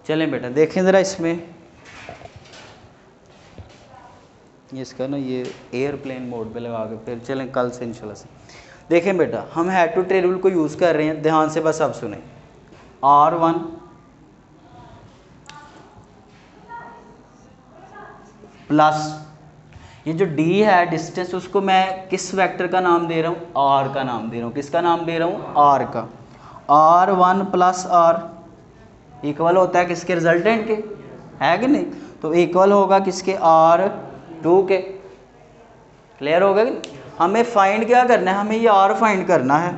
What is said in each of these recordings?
चलें बेटा देखें ज़रा इसमें, ये इसका ना ये एयरप्लेन मोड पे लगा के फिर चलें कल से इंशाल्लाह से। देखें बेटा हम हेड टू टेल रूल को यूज़ कर रहे हैं, ध्यान से बस अब सुने। R1 प्लस ये जो D है डिस्टेंस, उसको मैं किस वेक्टर का नाम दे रहा हूँ? R का नाम दे रहा हूँ। किसका नाम दे रहा हूँ? R का। R1 प्लस R इक्वल होता है किसके? रिजल्टेंट के, है कि नहीं? तो इक्वल होगा किसके? R2 के। क्लियर होगा कि नहीं? हमें फाइंड क्या करना है? हमें ये R फाइंड करना है।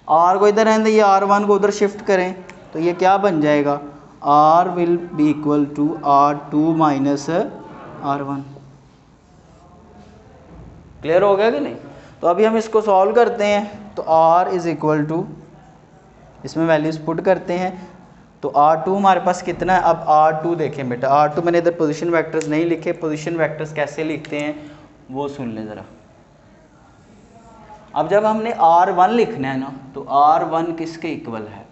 R को इधर रहने, ये R1 को उधर शिफ्ट करें तो ये क्या बन जाएगा? R will be equal to R2 minus R1। Clear हो गया कि नहीं? तो अभी हम इसको सॉल्व करते हैं। तो R इज इक्वल टू, इसमें वैल्यूज पुट करते हैं। तो R2 हमारे पास कितना है? अब R2 देखें बेटा, R2 मैंने इधर पोजीशन वेक्टर्स नहीं लिखे, पोजीशन वेक्टर्स कैसे लिखते हैं वो सुन लें ज़रा। अब जब हमने R1 लिखना है ना, तो R1 किसके इक्वल है?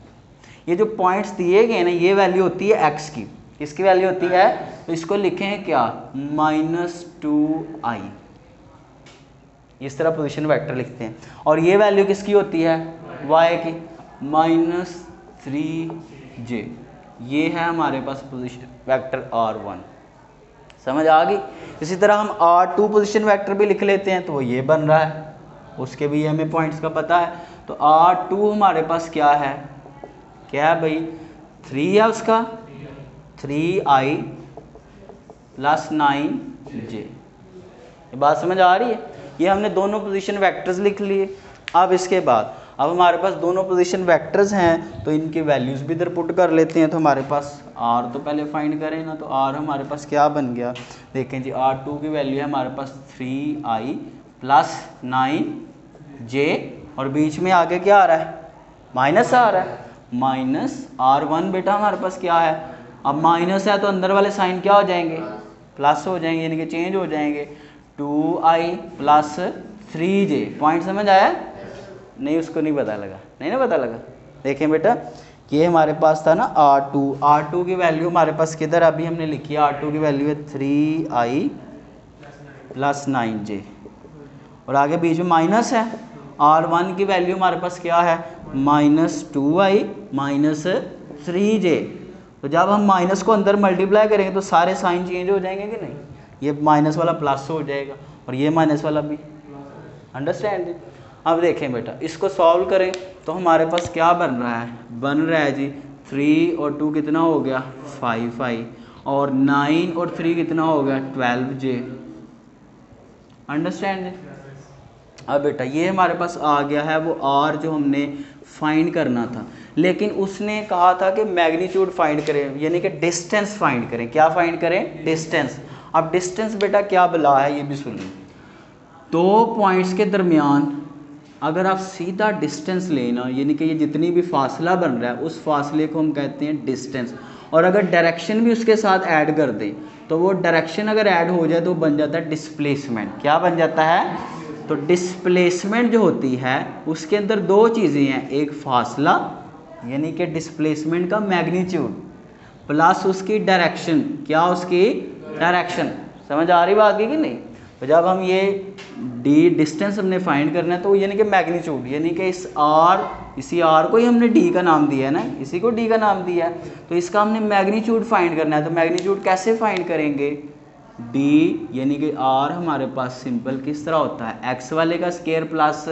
ये जो पॉइंट्स दिए गए ना, ये वैल्यू होती है x की। किसकी वैल्यू होती है? तो इसको लिखें क्या? -2i। इस तरह पोजीशन वेक्टर लिखते हैं। और ये वैल्यू किसकी होती है? y की, -3j। ये है हमारे पास पोजीशन वेक्टर R1। समझ आ गई? इसी तरह हम R2 पोजीशन वेक्टर भी लिख लेते हैं, तो वो ये बन रहा है, उसके भी हमें पॉइंट्स का पता है। तो R2 हमारे पास क्या है? क्या है भाई? 3 है उसका, 3i प्लस 9j। ये बात समझ आ रही है? ये हमने दोनों पोजीशन वेक्टर्स लिख लिए। अब इसके बाद अब हमारे पास दोनों पोजीशन वेक्टर्स हैं, तो इनकी वैल्यूज़ भी इधर पुट कर लेते हैं। तो हमारे पास R तो पहले फाइंड करें ना, तो R हमारे पास क्या बन गया? देखें जी, R2 की वैल्यू है हमारे पास 3i प्लस 9j, और बीच में आगे क्या आ रहा है? माइनस आ रहा है, माइनस R1 बेटा हमारे पास क्या है? अब माइनस है तो अंदर वाले साइन क्या हो जाएंगे? प्लस हो जाएंगे, यानी कि चेंज हो जाएंगे। 2i plus 3j। पॉइंट समझ आया? नहीं, उसको नहीं पता लगा, नहीं ना पता लगा। देखें बेटा, ये हमारे पास था ना R2 की वैल्यू हमारे पास किधर अभी हमने लिखी है? R2 की वैल्यू है 3i प्लस 9j, और आगे बीच में माइनस है। R1 की वैल्यू हमारे पास क्या है? -2i minus 3j। तो जब हम माइनस को अंदर मल्टीप्लाई करेंगे तो सारे साइन चेंज हो जाएंगे कि नहीं? ये माइनस वाला प्लस हो जाएगा और ये माइनस वाला भी। अंडरस्टैंड? अब देखें बेटा, इसको सॉल्व करें तो हमारे पास क्या बन रहा है? बन रहा है जी 3 और 2 कितना हो गया? 5i, और 9 और 3 कितना हो गया? 12j। अंडरस्टैंड? अब बेटा ये हमारे पास आ गया है वो R जो हमने फाइंड करना था, लेकिन उसने कहा था कि मैग्नीट्यूड फाइंड करें, यानी कि डिस्टेंस फाइंड करें। क्या फाइंड करें? डिस्टेंस। अब डिस्टेंस बेटा क्या बला है ये भी सुनिए। दो पॉइंट्स के दरमियान अगर आप सीधा डिस्टेंस लेना, यानी कि ये जितनी भी फासला बन रहा है उस फासले को हम कहते हैं डिस्टेंस, और अगर डायरेक्शन भी उसके साथ ऐड कर दें तो वो डायरेक्शन अगर ऐड हो जाए तो बन जाता है डिस्प्लेसमेंट। क्या बन जाता है? तो डिस्प्लेसमेंट जो होती है उसके अंदर दो चीज़ें हैं, एक फासला यानी कि डिस्प्लेसमेंट का मैग्नीट्यूड, प्लस उसकी डायरेक्शन। क्या? उसकी डायरेक्शन। समझ आ रही बात की कि नहीं? तो जब हम ये डी डिस्टेंस हमने फाइंड करना है तो यानी कि मैग्नीट्यूड, यानी कि इसी आर को ही हमने डी का नाम दिया है ना, इसी को डी का नाम दिया है, तो इसका हमने मैग्नीट्यूड फाइंड करना है। तो मैग्नीट्यूड कैसे फाइंड करेंगे? डी यानी कि आर हमारे पास सिंपल किस तरह होता है? एक्स वाले का स्केयर प्लस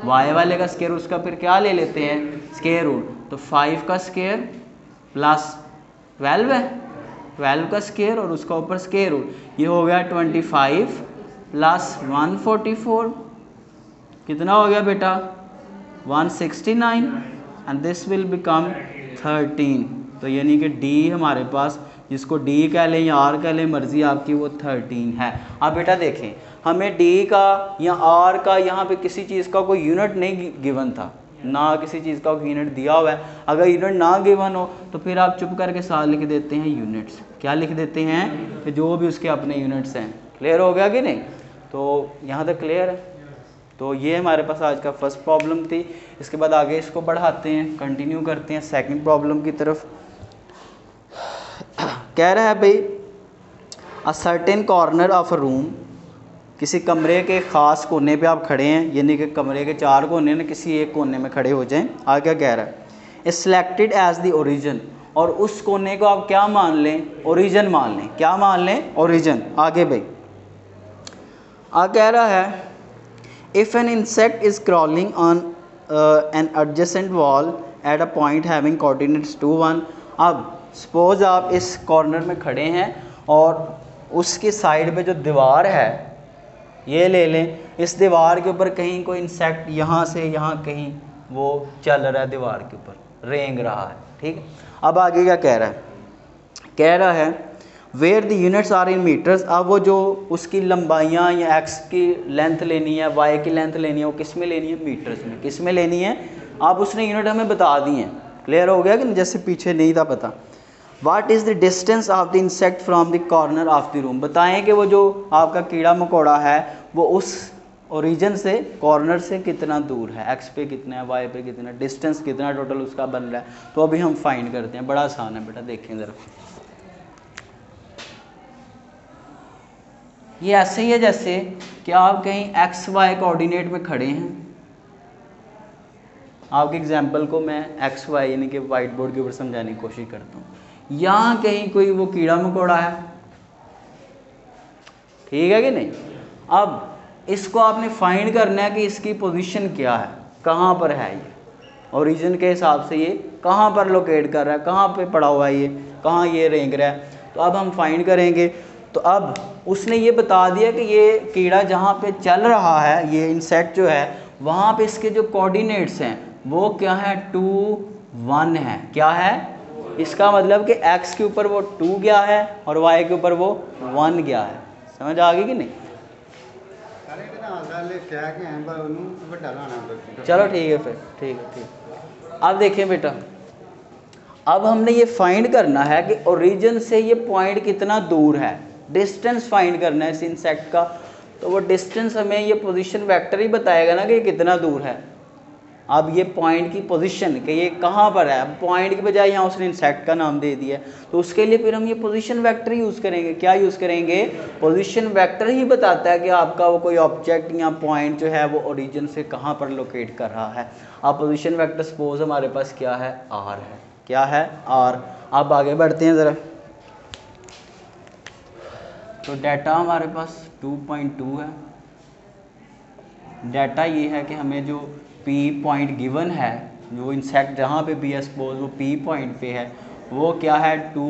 वाई वाले का स्केयर, उसका फिर क्या ले लेते हैं? Square root. तो 5 का स्केयर प्लस 12 है, 12 का स्केयर और उसका ऊपर स्केयर रूट, ये हो गया 25 प्लस 144, कितना हो गया बेटा? 169, एंड दिस विल बिकम 13। तो यानी कि डी हमारे पास, जिसको डी कह लें या आर कह लें, मर्जी आपकी, वो 13 है। अब बेटा देखें, हमें डी का या आर का यहाँ पे किसी चीज़ का कोई यूनिट नहीं गिवन था, ना किसी चीज़ का यूनिट दिया हुआ है। अगर यूनिट ना गिवन हो तो फिर आप चुप करके साथ लिख देते हैं यूनिट्स। क्या लिख देते हैं? कि जो भी उसके अपने यूनिट्स हैं। क्लियर हो गया कि नहीं? तो यहाँ तक क्लियर है? तो ये हमारे पास आज का फर्स्ट प्रॉब्लम थी। इसके बाद आगे इसको बढ़ाते हैं, कंटिन्यू करते हैं सेकंड प्रॉब्लम की तरफ। कह रहा है भाई a certain corner of a room, किसी कमरे के ख़ास कोने पे आप खड़े हैं, यानी कि कमरे के 4 कोने ना किसी एक कोने में खड़े हो जाएं। आगे क्या कह रहा है, is selected as the origin, और उस कोने को आप क्या मान लें, ओरिजिन मान लें। क्या मान लें, ओरिजिन। आगे भाई कह रहा है if an insect is crawling on an adjacent wall at a point having coordinates 2, 1। अब सपोज आप इस कॉर्नर में खड़े हैं और उसकी साइड पे जो दीवार है ये ले लें, इस दीवार के ऊपर कहीं कोई इंसेक्ट यहाँ से यहाँ कहीं वो चल रहा है, दीवार के ऊपर रेंग रहा है, ठीक है। अब आगे क्या कह रहा है, कह रहा है where the units are in metres. अब वो जो उसकी लंबाइयाँ या एक्स की लेंथ लेनी है, वाई की लेंथ लेनी है, वो किस में लेनी है, मीटर्स में। किस में लेनी है, अब उसने यूनिट हमें बता दी हैं। क्लियर हो गया कि जैसे पीछे नहीं था पता। What is the distance of the insect from the corner of the room. बताएं कि वो जो आपका कीड़ा मकोड़ा है वो उस ओरिजिन से, कॉर्नर से कितना दूर है, एक्स पे कितना है, वाई पे कितना, डिस्टेंस कितना टोटल उसका बन रहा है। तो अभी हम फाइंड करते हैं, बड़ा आसान है बेटा, देखें ज़रा। ये ऐसे ही है जैसे कि आप कहीं एक्स वाई कोऑर्डिनेट में खड़े हैं। आपके एग्जाम्पल को मैं एक्स वाई यानी कि वाइट बोर्ड के ऊपर समझाने की कोशिश करता हूँ। यहाँ कहीं कोई वो कीड़ा मकोड़ा है, ठीक है कि नहीं। अब इसको आपने फाइंड करना है कि इसकी पोजीशन क्या है, कहाँ पर है ये, ओरिजिन के हिसाब से ये कहाँ पर लोकेट कर रहा है, कहाँ पे पड़ा हुआ है ये, कहाँ ये रेंग रहा है। तो अब हम फाइंड करेंगे। तो अब उसने ये बता दिया कि ये कीड़ा जहाँ पे चल रहा है, ये इंसेक्ट जो है, वहाँ पे इसके जो कोऑर्डिनेट्स हैं वो क्या है, 2, 1 है। क्या है, इसका मतलब कि x के ऊपर वो 2 गया है और y के ऊपर वो 1 गया है। समझ आ गई कि नहीं। चलो ठीक है फिर, ठीक है। अब देखिए बेटा, अब हमने ये फाइंड करना है कि ओरिजिन से ये पॉइंट कितना दूर है, डिस्टेंस फाइंड करना है इस इंसेक्ट का। तो वो डिस्टेंस हमें ये पोजीशन वेक्टर ही बताएगा ना कि ये कितना दूर है। अब ये पॉइंट की पोजीशन कि ये कहाँ पर है, पॉइंट की बजाय यहाँ उसने इंसेक्ट का नाम दे दिया, तो उसके लिए फिर हम ये पोजीशन वेक्टर यूज़ करेंगे। क्या यूज़ करेंगे, पोजीशन वेक्टर ही बताता है कि आपका वो कोई ऑब्जेक्ट या पॉइंट जो है वो ओरिजिन से कहाँ पर लोकेट कर रहा है। अब पोजीशन वेक्टर सपोज हमारे पास क्या है, आर है। क्या है, आर। अब आगे बढ़ते हैं ज़रा। तो डाटा हमारे पास 2.2 है। डाटा ये है कि हमें जो P पॉइंट गिवन है, जो इंसेक्ट जहाँ पे भी है सपोज वो P पॉइंट पे है, वो क्या है, 2,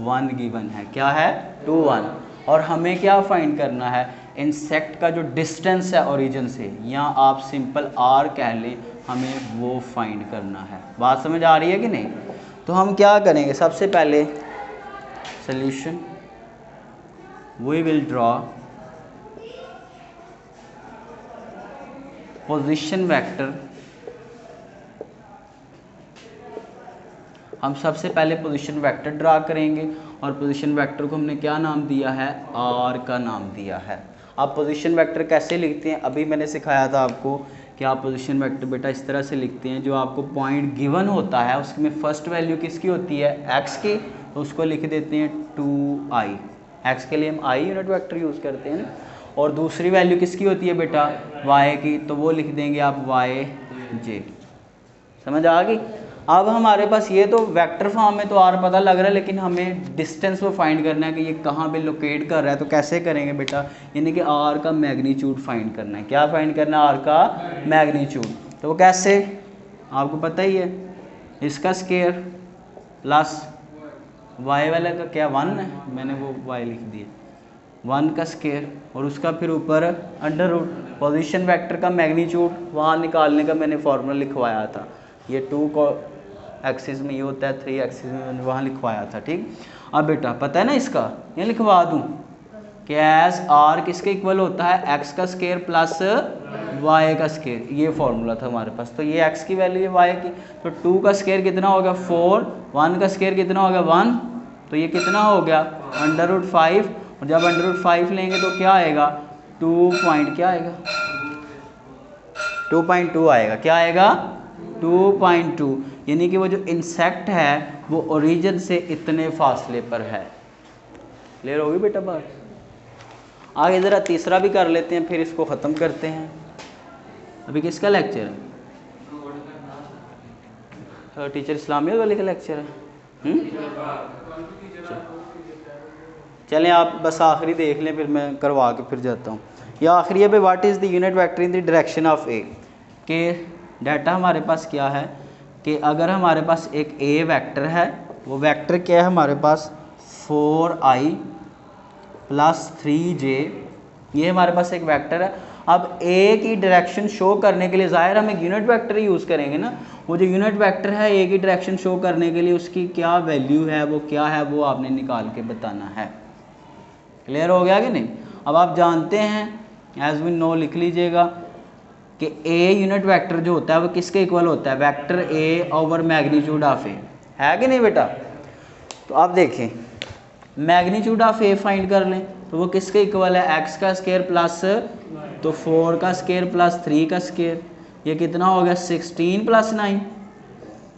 1 गिवन है। क्या है, 2, 1। और हमें क्या फाइंड करना है, इंसेक्ट का जो डिस्टेंस है ओरिजिन से, या आप सिंपल R कह लें, हमें वो फाइंड करना है। बात समझ आ रही है कि नहीं। तो हम क्या करेंगे, सबसे पहले solution, we will draw position vector. हम सबसे पहले पोजीशन वेक्टर ड्रा करेंगे और पोजीशन वेक्टर को हमने क्या नाम दिया है, आर का नाम दिया है। आप पोजीशन वेक्टर कैसे लिखते हैं, अभी मैंने सिखाया था आपको कि आप पोजीशन वेक्टर बेटा इस तरह से लिखते हैं। जो आपको पॉइंट गिवन होता है उसमें फर्स्ट वैल्यू किसकी होती है, एक्स की, तो उसको लिख देते हैं 2i। एक्स के लिए हम आई यूनिट वेक्टर यूज़ करते हैं। और दूसरी वैल्यू किसकी होती है बेटा, y की, तो वो लिख देंगे आप yj। समझ आ गई। अब हमारे पास ये तो वेक्टर फॉर्म में तो r पता लग रहा है, लेकिन हमें डिस्टेंस वो फाइंड करना है कि ये कहाँ पे लोकेट कर रहा है। तो कैसे करेंगे बेटा, यानी कि r का मैग्नीट्यूड फाइंड करना है। क्या फाइंड करना है, r का मैग्नीट्यूड। तो वो कैसे, आपको पता ही है, इसका स्केयर प्लस y वाले का क्या 1 है, मैंने वो y लिख दिया, 1 का स्केयर, और उसका फिर ऊपर अंडर रूट। पोजीशन वेक्टर का मैग्नीट्यूड वहाँ निकालने का मैंने फॉर्मूला लिखवाया था। ये 2 को एक्सिस में ये होता है, 3 एक्सिस में मैंने वहाँ लिखवाया था। ठीक, अब बेटा पता है ना इसका, ये लिखवा दूँ कि एज आर किसके इक्वल होता है, एक्स का स्केयर प्लस वाई का स्केयर। ये फॉर्मूला था हमारे पास। तो ये एक्स की वैल्यू है वाई की, तो 2 का स्केयर कितना हो गया 4, 1 का स्केयर कितना हो गया 1, तो ये कितना हो गया अंडर रूट 5। और जब अंडर रूट 5 लेंगे तो क्या आएगा, 2 आएगा, 2.2 आएगा। क्या आएगा, 2.2। यानी कि वो जो इंसेक्ट है वो ओरिजिन से इतने फासले पर है। क्लियर होगी बेटा बात? आगे ज़रा तीसरा भी कर लेते हैं, फिर इसको ख़त्म करते हैं। अभी किसका लेक्चर है? टीचर इस्लामिया वाले का लेक्चर है। चलें आप बस आखिरी देख लें, फिर मैं करवा के फिर जाता हूँ। ये आखिरी है भाई, what is the unit vector in the direction of A. के डाटा हमारे पास क्या है कि अगर हमारे पास एक ए वेक्टर है, वो वेक्टर क्या है हमारे पास 4i + 3j, ये हमारे पास एक वेक्टर है। अब ए की डायरेक्शन शो करने के लिए ज़ाहिर हम एक यूनिट वेक्टर ही यूज़ करेंगे ना। वो जो यूनिट वेक्टर है ए की डायरेक्शन शो करने के लिए उसकी क्या वैल्यू है, वो क्या है, वो आपने निकाल के बताना है। क्लियर हो गया कि नहीं? अब आप जानते हैं, एज वी नो लिख लीजिएगा कि ए यूनिट वेक्टर जो होता है वो किसके इक्वल होता है? Vector A over magnitude of A, है कि नहीं बेटा? तो आप देखें, मैग्नीट्यूड ऑफ ए फाइंड कर लें तो वो किसके इक्वल है? एक्स का स्क्वायर प्लस तो 4 का स्क्वायर प्लस 3 का स्क्वायर, ये कितना हो गया? 16 + 9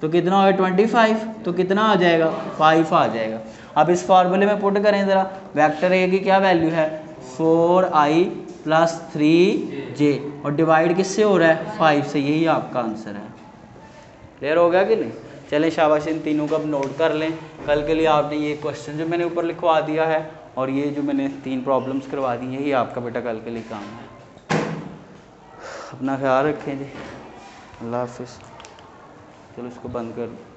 तो कितना हो गया? 25। तो कितना आ जाएगा? 5 आ जाएगा। अब इस फार्मूले में पुट करें ज़रा, वेक्टर ए की क्या वैल्यू है? 4i + 3j और डिवाइड किससे हो रहा है? 5 से। यही आपका आंसर है। क्लियर हो गया कि नहीं? चलें शाबाश, इन तीनों को अब नोट कर लें। कल के लिए आपने ये क्वेश्चन जो मैंने ऊपर लिखवा दिया है और ये जो मैंने 3 प्रॉब्लम्स करवा दी, यही आपका बेटा कल के लिए काम है। अपना ख्याल रखें जी, अल्लाह हाफिज़। चलो इसको बंद कर दो।